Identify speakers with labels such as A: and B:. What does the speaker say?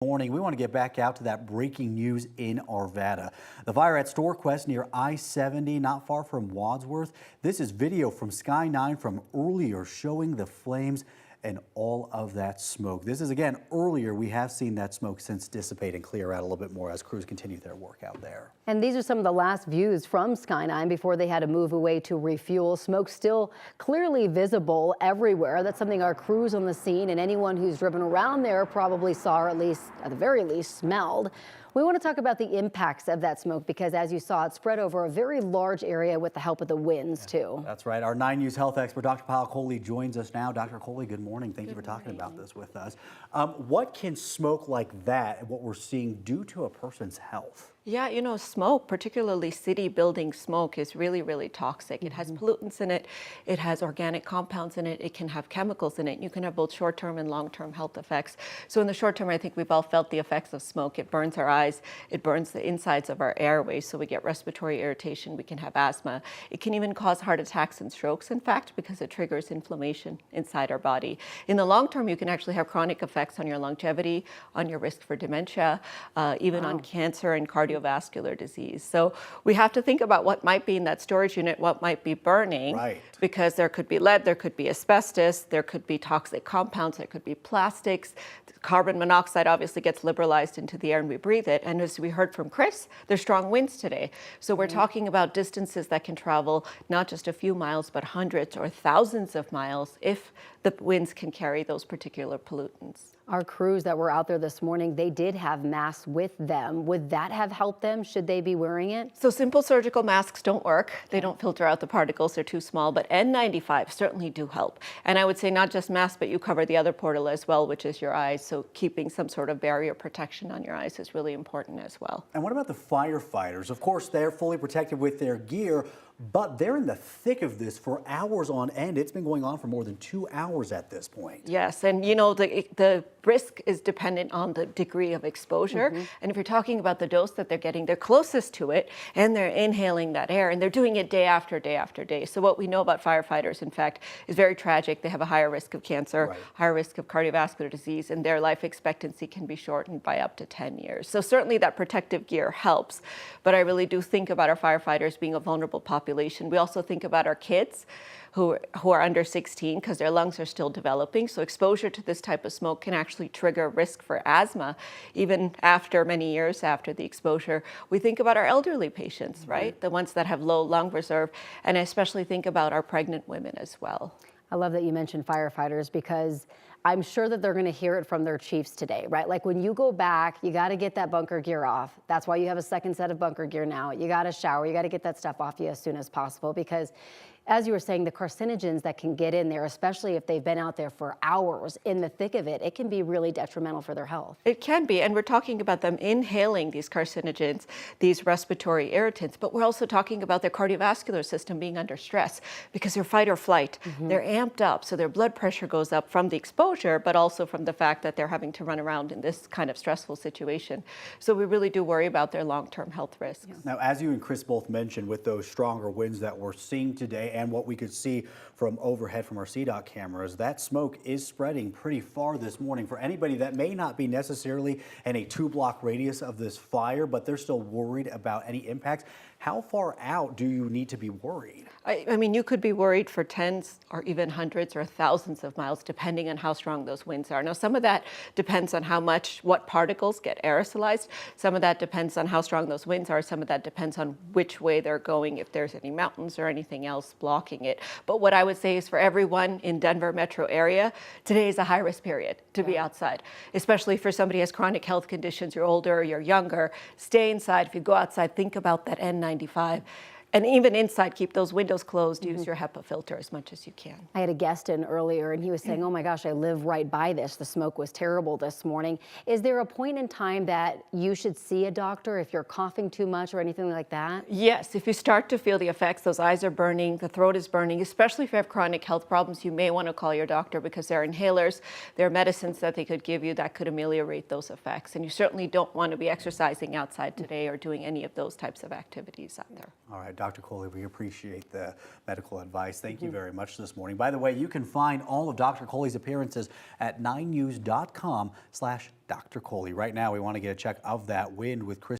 A: Morning. We want to get back out to that breaking news in Arvada. The fire at StoreQuest near I-70, not far from Wadsworth. This is video from Sky 9 from earlier showing the flames and all of that smoke. This is again earlier. We have seen that smoke since dissipate and clear out a little bit more as crews continue their work out there.
B: And these are some of the last views from Sky 9 before they had to move away to refuel. Smoke still clearly visible everywhere. That's something our crews on the scene and anyone who's driven around there probably saw, or at the very least smelled. We want to talk about the impacts of that smoke because, as you saw, it spread over a very large area with the help of the winds, too.
A: That's right. Our 9 News health expert, Dr. Paul Coley, joins us now. Dr. Coley, good morning. Thank you for talking about this with us. What can smoke like that and what we're seeing do to a person's health?
C: Yeah, you know, smoke, particularly city building smoke, is really, really toxic. It has pollutants in it. It has organic compounds in it. It can have chemicals in it. You can have both short-term and long-term health effects. So in the short term, I think we've all felt the effects of smoke. It burns our eyes. It burns the insides of our airways. So we get respiratory irritation. We can have asthma. It can even cause heart attacks and strokes, in fact, because it triggers inflammation inside our body. In the long term, you can actually have chronic effects on your longevity, on your risk for dementia, even on cancer and cardiovascular disease. So we have to think about what might be in that storage unit, what might be burning, because there could be lead, there could be asbestos, there could be toxic compounds, there could be plastics. Carbon monoxide obviously gets liberalized into the air and we breathe it. And as we heard from Chris, there's strong winds today. So we're talking about distances that can travel not just a few miles, but hundreds or thousands of miles if the winds can carry those particular pollutants.
B: Our crews that were out there this morning, they did have masks with them. Would that have helped them? Should they be wearing it?
C: So simple surgical masks don't work. They don't filter out the particles. They're too small, but N95 certainly do help. And I would say not just masks, but you cover the other portal as well, which is your eyes. So keeping some sort of barrier protection on your eyes is really important as well.
A: And what about the firefighters? Of course, they're fully protected with their gear, but they're in the thick of this for hours on end. It's been going on for more than 2 hours at this point.
C: Yes, and you know, the risk is dependent on the degree of exposure. And if you're talking about the dose that they're getting, they're closest to it and they're inhaling that air and they're doing it day after day after day. So what we know about firefighters, in fact, is very tragic. They have a higher risk of cancer, higher risk of cardiovascular disease, and their life expectancy can be shortened by up to 10 years. So certainly that protective gear helps, but I really do think about our firefighters being a vulnerable population. We also think about our kids who are under 16 because their lungs are still developing. So exposure to this type of smoke can actually trigger risk for asthma, even after many years after the exposure. We think about our elderly patients, right? The ones that have low lung reserve, and I especially think about our pregnant women as well.
B: I love that you mentioned firefighters because I'm sure that they're going to hear it from their chiefs today, right? Like when you go back, you got to get that bunker gear off. That's why you have a second set of bunker gear now. You got to shower. You got to get that stuff off you as soon as possible because, as you were saying, the carcinogens that can get in there, especially if they've been out there for hours in the thick of it, it can be really detrimental for their health.
C: It can be, and we're talking about them inhaling these carcinogens, these respiratory irritants, but we're also talking about their cardiovascular system being under stress because they're fight or flight. They're amped up, so their blood pressure goes up from the exposure, but also from the fact that they're having to run around in this kind of stressful situation. So we really do worry about their long-term health risks.
A: Now, as you and Chris both mentioned, with those stronger winds that we're seeing today and what we could see from overhead from our CDOT cameras, that smoke is spreading pretty far this morning. For anybody that may not be necessarily in a 2-block radius of this fire, but they're still worried about any impacts, how far out do you need to be worried?
C: I mean, you could be worried for tens or even hundreds or thousands of miles, depending on how strong those winds are. Now, some of that depends on what particles get aerosolized. Some of that depends on how strong those winds are. Some of that depends on which way they're going, if there's any mountains or anything else blocking it. But what I would say is for everyone in Denver metro area, today is a high-risk period to be outside, especially for somebody who has chronic health conditions, you're older, you're younger. Stay inside. If you go outside, think about that N95. And even inside, keep those windows closed, use your HEPA filter as much as you can.
B: I had a guest in earlier and he was saying, oh my gosh, I live right by this. The smoke was terrible this morning. Is there a point in time that you should see a doctor if you're coughing too much or anything like that?
C: Yes, if you start to feel the effects, those eyes are burning, the throat is burning, especially if you have chronic health problems, you may want to call your doctor because there are inhalers, there are medicines that they could give you that could ameliorate those effects. And you certainly don't want to be exercising outside today or doing any of those types of activities out there.
A: All right. Dr. Coley, we appreciate the medical advice. Thank you very much this morning. By the way, you can find all of Dr. Coley's appearances at 9news.com/Dr. Coley. Right now, we want to get a check of that wind with Chris.